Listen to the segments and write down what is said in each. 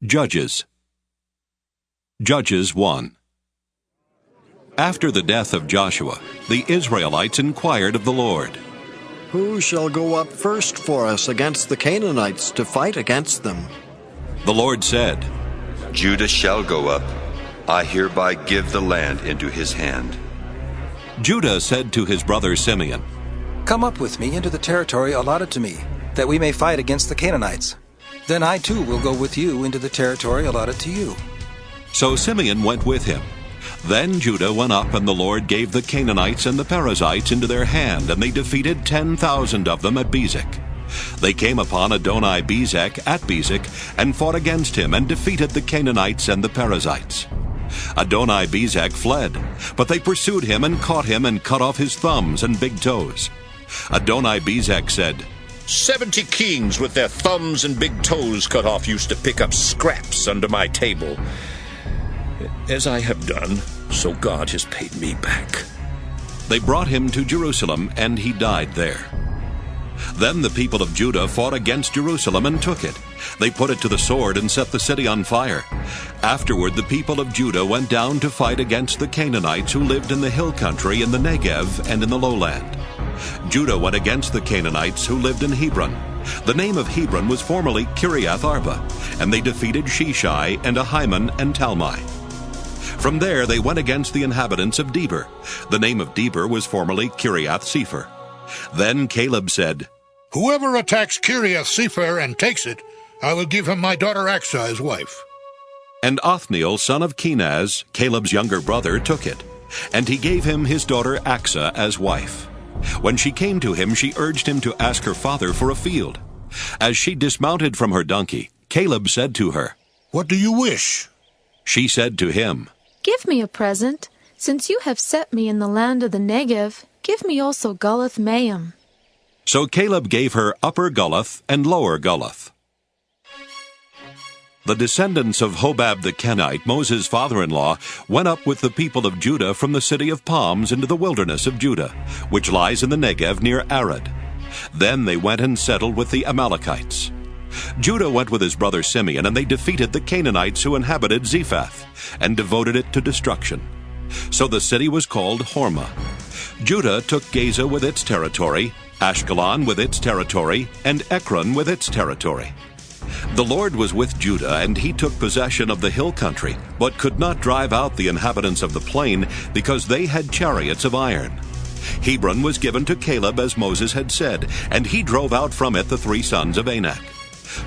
Judges 1. After the death of Joshua, the Israelites inquired of the Lord, "Who shall go up first for us against the Canaanites to fight against them?" The Lord said, "Judah shall go up. I hereby give the land into his hand." Judah said to his brother Simeon, "Come up with me into the territory allotted to me, that we may fight against the Canaanites. Then I too will go with you into the territory allotted to you." So Simeon went with him. Then Judah went up, and the Lord gave the Canaanites and the Perizzites into their hand, and they defeated 10,000 of them at Bezek. They came upon Adoni-Bezek at Bezek, and fought against him, and defeated the Canaanites and the Perizzites. Adoni-Bezek fled, but they pursued him and caught him and cut off his thumbs and big toes. Adoni-Bezek said, 70 kings with their thumbs and big toes cut off used to pick up scraps under my table. As I have done, so God has paid me back. They brought him to Jerusalem, and he died there. Then the people of Judah fought against Jerusalem and took it. They put it to the sword and set the city on fire. Afterward the people of Judah went down to fight against the Canaanites who lived in the hill country, in the Negev, and in the lowland. Judah went against the Canaanites who lived in Hebron. The name of Hebron was formerly Kiriath Arba, and they defeated Sheshai and Ahiman and Talmai. From there they went against the inhabitants of Debir. The name of Debir was formerly Kiriath Sepher. Then Caleb said, "Whoever attacks Kiriath Sepher and takes it, I will give him my daughter Achsah as wife." And Othniel, son of Kenaz, Caleb's younger brother, took it, and he gave him his daughter Achsah as wife. When she came to him, she urged him to ask her father for a field. As she dismounted from her donkey, Caleb said to her, "What do you wish?" She said to him, "Give me a present. Since you have set me in the land of the Negev, give me also Gulath Mayim." So Caleb gave her Upper Gulath and Lower Gulath. The descendants of Hobab the Kenite, Moses' father-in-law, went up with the people of Judah from the city of palms into the wilderness of Judah, which lies in the Negev near Arad. Then they went and settled with the Amalekites. Judah went with his brother Simeon, and they defeated the Canaanites who inhabited Zephath, and devoted it to destruction. So the city was called Hormah. Judah took Gaza with its territory, Ashkelon with its territory, and Ekron with its territory. The Lord was with Judah, and he took possession of the hill country, but could not drive out the inhabitants of the plain, because they had chariots of iron. Hebron was given to Caleb as Moses had said, and he drove out from it the 3 sons of Anak.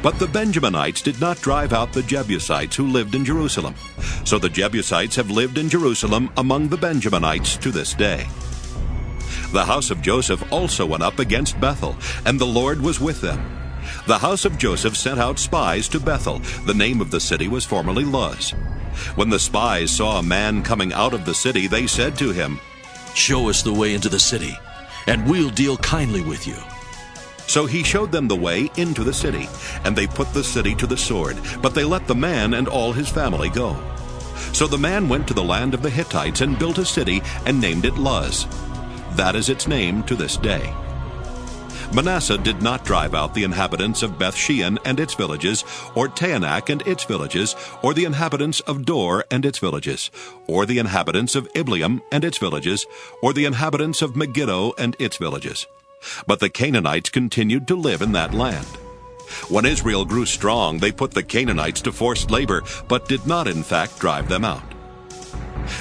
But the Benjaminites did not drive out the Jebusites who lived in Jerusalem. So the Jebusites have lived in Jerusalem among the Benjaminites to this day. The house of Joseph also went up against Bethel, and the Lord was with them. The house of Joseph sent out spies to Bethel. The name of the city was formerly Luz. When the spies saw a man coming out of the city, they said to him, "Show us the way into the city, and we'll deal kindly with you." So he showed them the way into the city, and they put the city to the sword, but they let the man and all his family go. So the man went to the land of the Hittites and built a city and named it Luz. That is its name to this day. Manasseh did not drive out the inhabitants of Beth-shean and its villages, or Taanach and its villages, or the inhabitants of Dor and its villages, or the inhabitants of Ibleam and its villages, or the inhabitants of Megiddo and its villages. But the Canaanites continued to live in that land. When Israel grew strong, they put the Canaanites to forced labor, but did not in fact drive them out.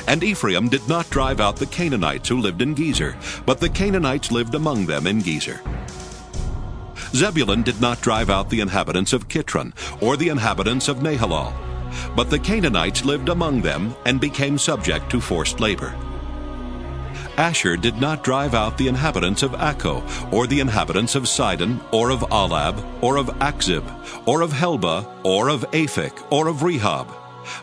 And Ephraim did not drive out the Canaanites who lived in Gezer, but the Canaanites lived among them in Gezer. Zebulun did not drive out the inhabitants of Kitron, or the inhabitants of Nahalal, but the Canaanites lived among them and became subject to forced labor. Asher did not drive out the inhabitants of Akko, or the inhabitants of Sidon, or of Alab, or of Akzib, or of Helba, or of Aphik, or of Rehob.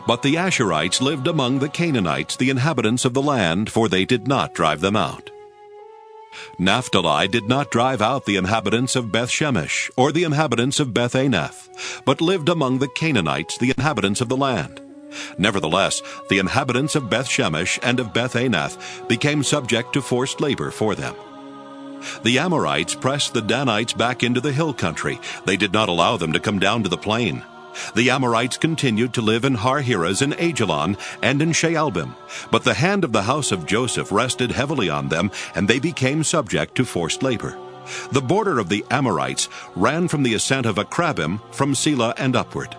But the Asherites lived among the Canaanites, the inhabitants of the land, for they did not drive them out. Naphtali did not drive out the inhabitants of Beth-Shemesh, or the inhabitants of Beth-Anath, but lived among the Canaanites, the inhabitants of the land. Nevertheless, the inhabitants of Beth-Shemesh and of Beth-Anath became subject to forced labor for them. The Amorites pressed the Danites back into the hill country. They did not allow them to come down to the plain. The Amorites continued to live in Har-Heres in Ajalon and in Shaalbim, but the hand of the house of Joseph rested heavily on them, and they became subject to forced labor. The border of the Amorites ran from the ascent of Akrabim from Selah and upward.